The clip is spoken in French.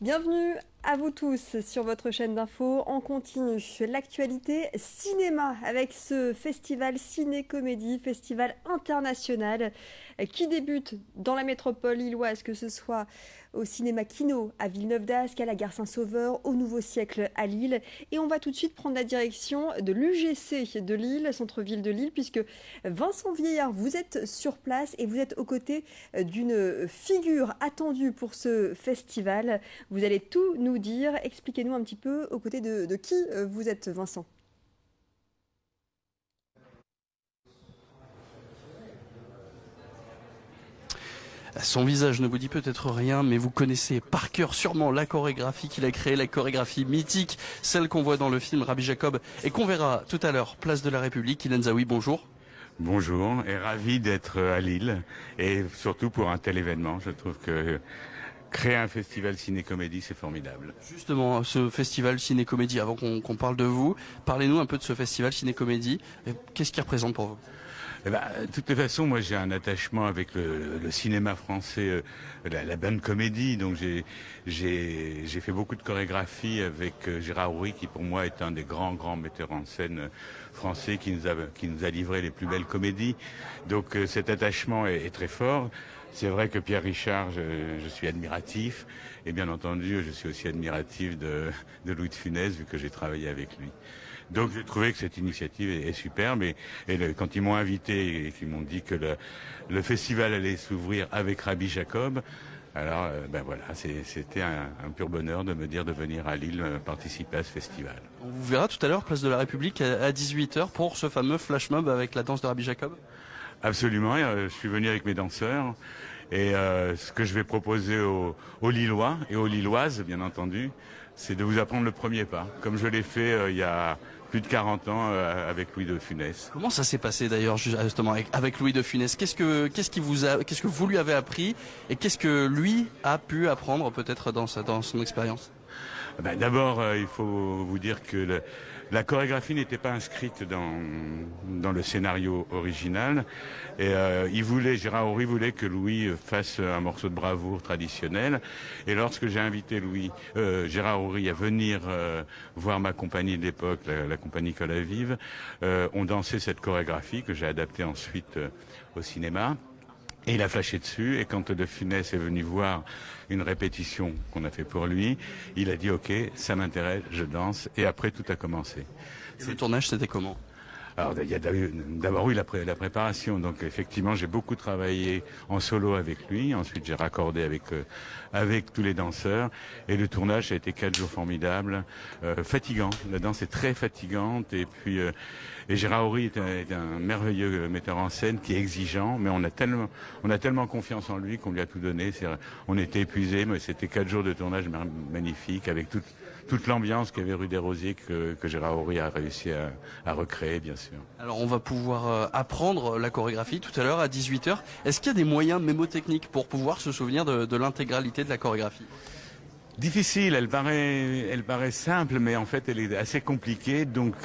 Bienvenue à vous tous sur votre chaîne d'infos en continu. L'actualité cinéma avec ce festival Ciné-Comédie, festival international qui débute dans la métropole lilloise, que ce soit au cinéma Kino à Villeneuve-d'Ascq, à la Gare Saint-Sauveur, au Nouveau Siècle à Lille. Et on va tout de suite prendre la direction de l'UGC de Lille, centre-ville de Lille, puisque Vincent Vieillard, vous êtes sur place et vous êtes aux côtés d'une figure attendue pour ce festival. Vous allez tout nous dire. Expliquez-nous un petit peu aux côtés de qui vous êtes, Vincent. Son visage ne vous dit peut-être rien, mais vous connaissez par cœur sûrement la chorégraphie qu'il a créée, la chorégraphie mythique, celle qu'on voit dans le film Rabbi Jacob et qu'on verra tout à l'heure, place de la République. Ilan Zaoui, bonjour. Bonjour, et ravi d'être à Lille, et surtout pour un tel événement. Je trouve que créer un festival ciné-comédie, c'est formidable. Justement, ce festival ciné-comédie, avant qu'on parle de vous, parlez-nous un peu de ce festival ciné-comédie. Qu'est-ce qu'il représente pour vous? De toutes les façons, moi j'ai un attachement avec le cinéma français, la bonne comédie. Donc j'ai fait beaucoup de chorégraphie avec Gérard Houry, qui pour moi est un des grands metteurs en scène français qui nous a livré les plus belles comédies. Donc cet attachement est très fort. C'est vrai que Pierre Richard, je suis admiratif, et bien entendu, je suis aussi admiratif de Louis de Funès, vu que j'ai travaillé avec lui. Donc j'ai trouvé que cette initiative est superbe, quand ils m'ont invité et qu'ils m'ont dit que le festival allait s'ouvrir avec Rabbi Jacob, alors ben voilà, c'était un pur bonheur de me dire de venir à Lille participer à ce festival. On vous verra tout à l'heure, place de la République, à 18h pour ce fameux flash mob avec la danse de Rabbi Jacob. Absolument, je suis venu avec mes danseurs et ce que je vais proposer aux Lillois et aux Lilloises, bien entendu, c'est de vous apprendre le premier pas, comme je l'ai fait il y a plus de 40 ans avec Louis de Funès. Comment ça s'est passé d'ailleurs justement avec Louis de Funès? Qu'est-ce que vous lui avez appris et qu'est-ce que lui a pu apprendre peut-être dans son expérience? D'abord, il faut vous dire que la chorégraphie n'était pas inscrite dans le scénario original. Et Gérard Houry voulait que Louis fasse un morceau de bravoure traditionnel. Et lorsque j'ai invité Gérard Houry à venir voir ma compagnie de l'époque, la compagnie Colavive, on dansait cette chorégraphie que j'ai adaptée ensuite au cinéma. Et il a flashé dessus, et quand De Funès est venu voir une répétition qu'on a fait pour lui, il a dit « Ok, ça m'intéresse, je danse », et après tout a commencé. Le tournage, c'était comment? Alors, il y a d'abord eu la préparation, donc effectivement j'ai beaucoup travaillé en solo avec lui, ensuite j'ai raccordé avec tous les danseurs, et le tournage a été 4 jours formidables, fatigant, la danse est très fatigante, et puis et Gérard Houry est un merveilleux metteur en scène qui est exigeant, mais on a tellement confiance en lui qu'on lui a tout donné, on était épuisés, mais c'était 4 jours de tournage magnifiques, avec toute l'ambiance qu'il y avait rue des Rosiers que Gérard Houry a réussi à recréer, bien sûr. Alors on va pouvoir apprendre la chorégraphie tout à l'heure à 18h. Est-ce qu'il y a des moyens mémotechniques pour pouvoir se souvenir de l'intégralité de la chorégraphie? Difficile, elle paraît simple, mais en fait elle est assez compliquée, donc